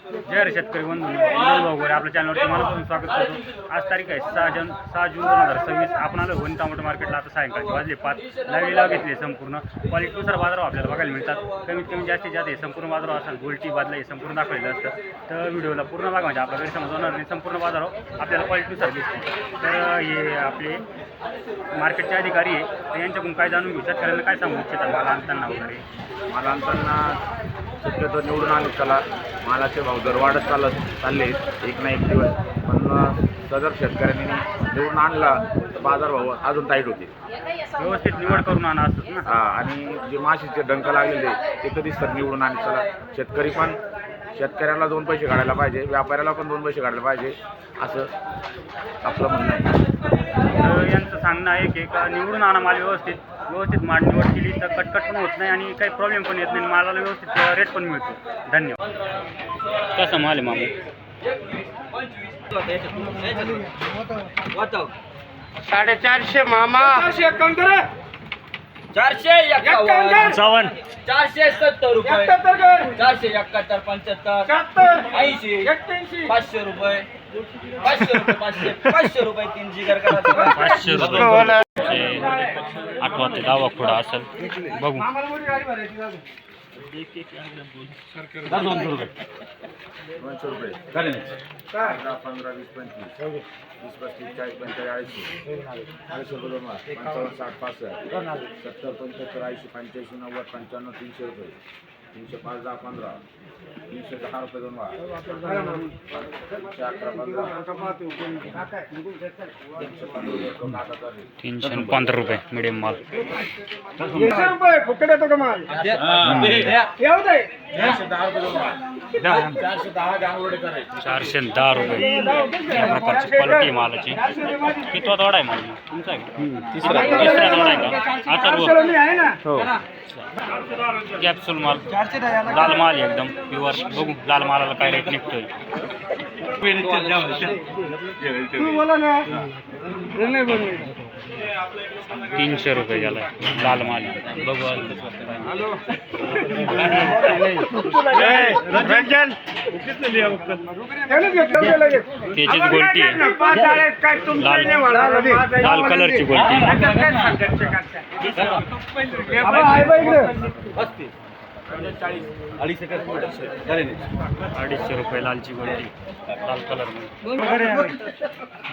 जय हरी शेतकरी बंधू वगैरे आपल्या चॅनलवरती मनापासून स्वागत करतो। आज तारीख आहे 6 जून 2026। आपण आलो वणी टोमॅटो मार्केटला। आता सायंकाळचे वाजले 5। लाईव्ह घेतले संपूर्ण क्वालिटीनुसार बाजारावर आपल्याला बघायला मिळतात। कमीत कमी जास्तीत जास्त संपूर्ण बाजारावर असेल गोल्टी बादला हे संपूर्ण दाखवलेलं असतं। तर व्हिडिओला पूर्ण बघा म्हणजे आपल्या गैरसमज होणार नाही। संपूर्ण बाजारावर आपल्याला क्वालिटीनुसार दिसते। तर हे आपले मार्केटचे अधिकारी आहे, तर यांच्याकडून काय जाणून घेऊ, शेतकऱ्यांना काय सांगू इच्छितात मला आणताना वगैरे। मला आणताना शक्यतो निवडून आणत चला, मालाचे भाव दर वाढत चालले एक ना एक दिवस, पण सदर शेतकऱ्यांनी निवडून आणला तर बाजारभाव अजून टाईट होते। व्यवस्थित निवड करून आणा असतं ना। आणि जे माशीचे डंक लागलेले ते कधीच तर निवडून आणत चला। शेतकरी पण शेतकऱ्याला 2 पैसे काढायला पाहिजे, व्यापाऱ्याला पण 2 पैसे काढायला पाहिजे, असं आपलं म्हणणं आहे। यांचं सांगणं आहे की निवडून आणा माल व्यवस्थित माल निवड केली तर कटकट पण होत नाही आणि काही प्रॉब्लेम पण येत नाही, मालाला व्यवस्थित रेट पण मिळतो। धन्यवाद। कसा माल आहे मामू? 450 मामा 451 51 470 रुपये 471 75 80 500 रुपये 500 रुपये 3 जिगर करा 500 रुपये 8 ते 10 खोडा असेल बघू। 200 रुपये 15, 20, 25, 30, 35, 40, 45, 50, 60, 65, 70, 75, 80, 85, 90, 95, 300 रुपये 305, 10, 15, 310 रुपये 2 वार 315 रुपये मीडियम माल। 200 रुपये फुकट येतो का माल? येऊ दे 410 रुपये 2 वार 410 गांगुर्डे करायचे 410 रुपये या प्रकारची क्वालिटी मालाची। कितवा तोडा आहे माल तुमचा? तिसरा तोडा आहे का? आता आहे ना हो कॅप्सूल माल लाल माल आहे एकदम प्युअर। बघू लाल मालाला काय रेट निघतोय। तू बोला ना 300 रुपये गेला लाल माल। बघू त्याचीच गोल्टी आहे, लाल कलरची गोल्टी। 250 रुपये लालची गोल्टी, लाल कलर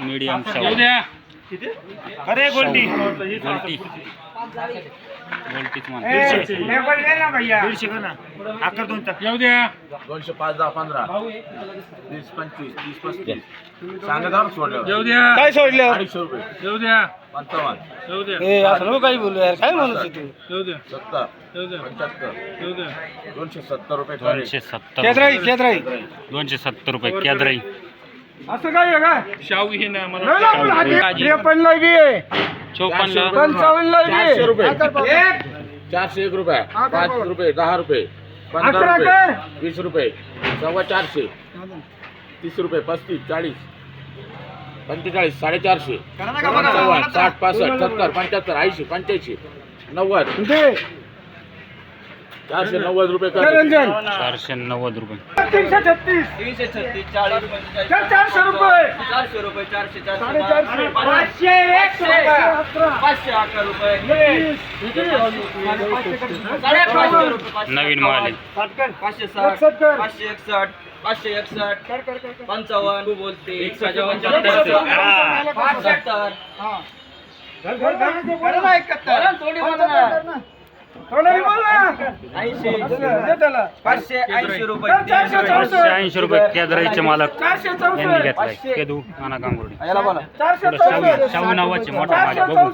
मीडियम गोल्टी गोल्टीच मान 205, 10, 15, 20, 25, 30, 35 सांगा सोडलं काय सोडलं? 250 रुपये 55 असं काही बोलू यार, काय म्हणू तू? 70, 75, 270 रुपये 270 केद्राई 270 रुपये कॅदराई। असं काय आहे का? शाहू ही ना 53 ला बी आहे, 54 55 ला बी आहे। 400 रुपये 401 रुपये 5 रुपये 10 रुपये 15 रुपये 20 रुपये 450 30 रुपये 35, 40, 45, 450, 55, 60, 65, 70, 75, 80, 85, 90 490 रुपये कर। 490 रुपये 336 336 40 400 रुपये 400 रुपये 400 450 511 रुपये 500 रुपये नवीन माल आहे। 560 561 561 55 तू बोलते 155 580 रुपये 580 रुपये कॅदराईचे मालक यांनी घेतलाय। केदू नाना गांगुर्डे शाहू नावाचे मोठा माल आहे। बघू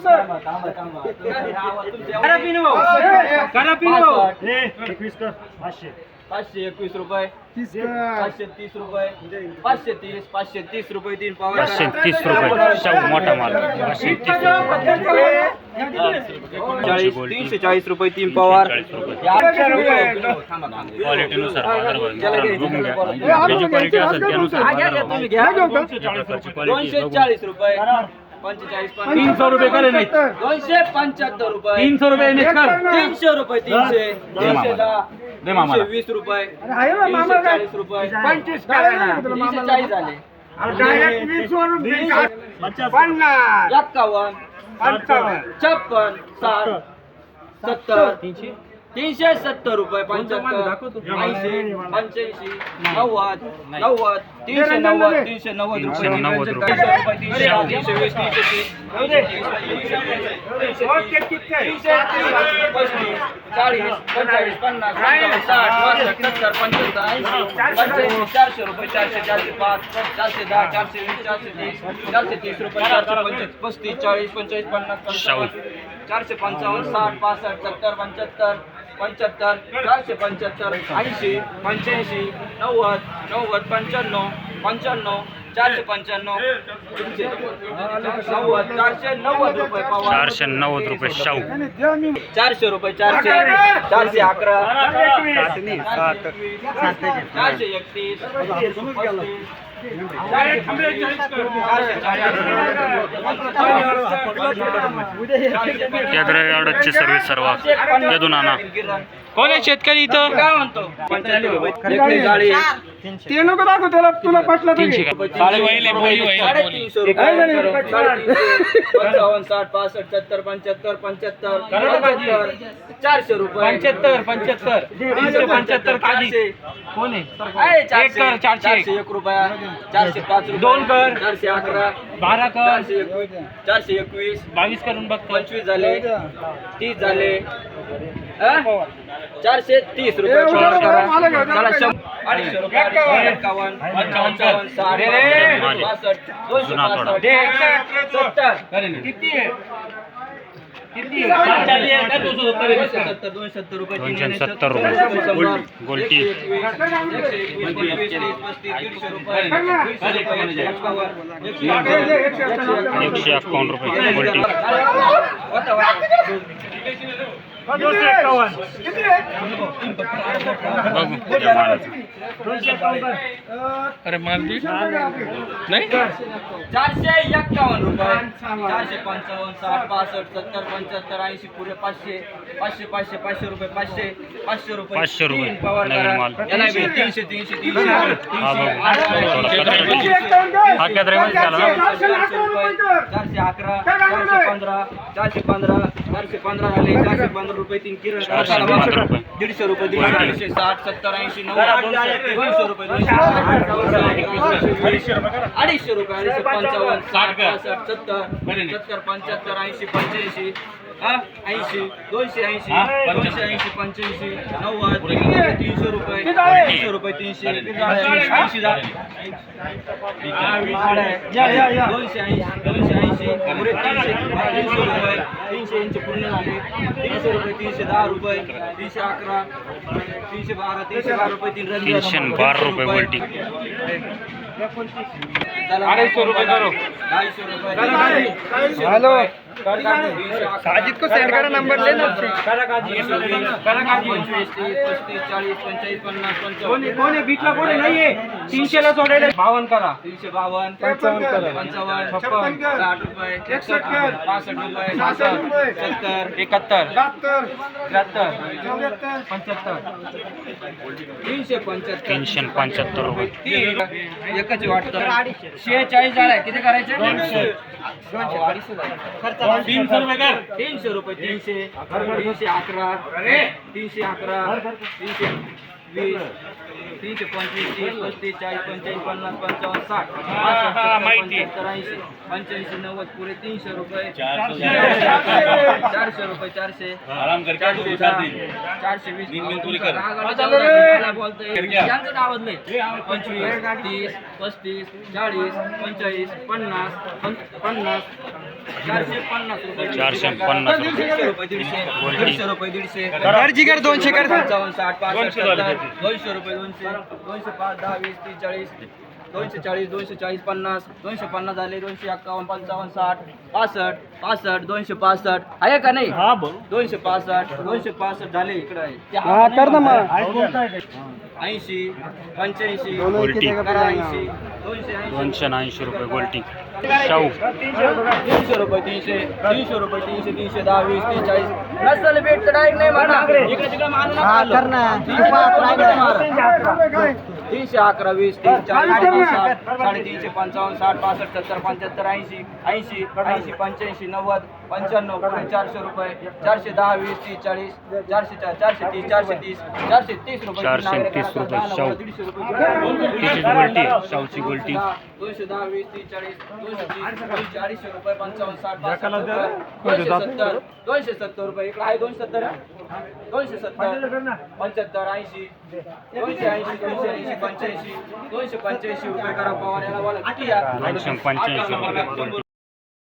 521 रुपये 530 रुपये 530 रुपये 3 पाव 530 रुपये शाहू मोठा माल 530 रुपये 340 रुपये 3 पवार क्वालिटीनुसार बाजारभाव मित्रांनो बघून घ्या। त्याची क्वालिटी असेल त्यानुसार बाजारभाव 240 रुपये 45 300 रुपये करे नाही 275 रुपये 300 रुपये नाही कर 300 रुपये 300 दे मामाला. 320 रुपये अरे आहे ना मामा काय? 340 रुपये 25 करा ना. 340 झाले अरे direct 20 वरून 50, 50, 51 55, 56 60 70 370 रुपये 75 80 85 90 90 390 390 रुपये 390 रुपये. 320 400 रुपये 400 405 410 420 430 430 रुपये 435 35 40 45 50 शाहू. 455 60 65 70 75 75 475 80 85 90 90 95 95 495 490 रुपये पावा 490 रुपये शाहू. 400 रुपये 400 411 केंद्र ऑर्डरची सर्व्हिस सर्व यदून आणा. कोण आहे शेतकरी इथं? काय म्हणतो 95 रुपये गाडी ते नको दाखव त्याला, तुला पटलं तर घे. 350 रुपये 55 60 65 70 75 75 400 रुपये 75 400 कोण आहे? 401 रुपया 405 रुपये 2 कर. 411 12 कर. 421 22 करून बघ. 25 झाले 30 झाले 430 रुपये एवढं करा. मला घेऊ दे. चला 250 रुपये 51 55 60 62 जुना थोडा. 70 किती आहे? 270 रुपये 270 रुपये. गोल्टी. 151 रुपये गोल्टी. किती आहे? किती आहे? बघू या मालाचं. अरे माल बी नाही 451 रुपये 455 60 65 70 75 80 पुरे 500 500 500 500 रुपये 500 500 रुपये 500 रुपये. तीन पवार नवीन करा. माल. याला बी 300 300 300 हा बघू. थोडा कचरा किती पाहिजे. आहे? दोन काय? हा केंद्रामध्ये झाला ना. 411 415 415 झाले 415 रुपये 3 किरण 415 रुपये. 150 रुपये 150 60 70 80 90 200 रुपये 250 रुपये 55 60 70 70 75 80 85 80 280 280 85 90 300 रुपये 300 रुपये 300 80 280 पुरे 300 रुपये 300 इंच पूर्ण झाले 300 रुपये 310 रुपये 311 312 312 रुपये 312 रुपये गोल्टी. 250 रुपये करो 250 रुपये हॅलो साजिद को सेंड करा, नंबर ले ना. 25 30 35 40 45 50 55 बीटला कोणी नाहीये. 300 ला सोडायला 52 करा. 352 55 करा. 55 56 कर. 60 रुपये 61 कर. 65 रुपये 66 रुपये. 70 71 72, 73 74, 375 375 रुपये. एकच वाटतं 46 झाले किती करायचे 300 रुपये 300 रुपये 300 311 311 320 325 30 35 40 45 50 55 60 85 90 पुरे 300 रुपये 400 रुपये 400 आराम कर 420 यांचं नावच नाही 25 30 35 40 45 50 450 रुपये 450 रुपये. 150 रुपये 150 कर 200 कर. 55 60 65 200 रुपये 200 205 10 20 30 40 240 240 50 250 झाले 251 55 60 65 265 आहे का नाही 265 झाले इकडे आहे हा कर ना मग. 80 85 गोल्टी. 80 280 रुपये गोल्टी. शाहू 300 रुपये 300 रुपये 300 10 20 30 40. नसल भेट तर डायरेक्ट नाही म्हणा. इकडे तिकडे मानू नका. 311 20 30 40 350 55 60 65 70 75 80 80 80 85 90 95 400 रुपये 410 20 30 40 430 430 रुपये 430 रुपये शाहू. 150 रुपये तिचीच गोल्टी आहे, शाहूची गोल्टी. 210 20 30 40 230 400 रुपये 55 60 270 270 रुपये इकडे आहे 270 270 75 80 280 280 85 285 रुपये करा पवार याला बोला किती या 285 रुपये गोल्टी.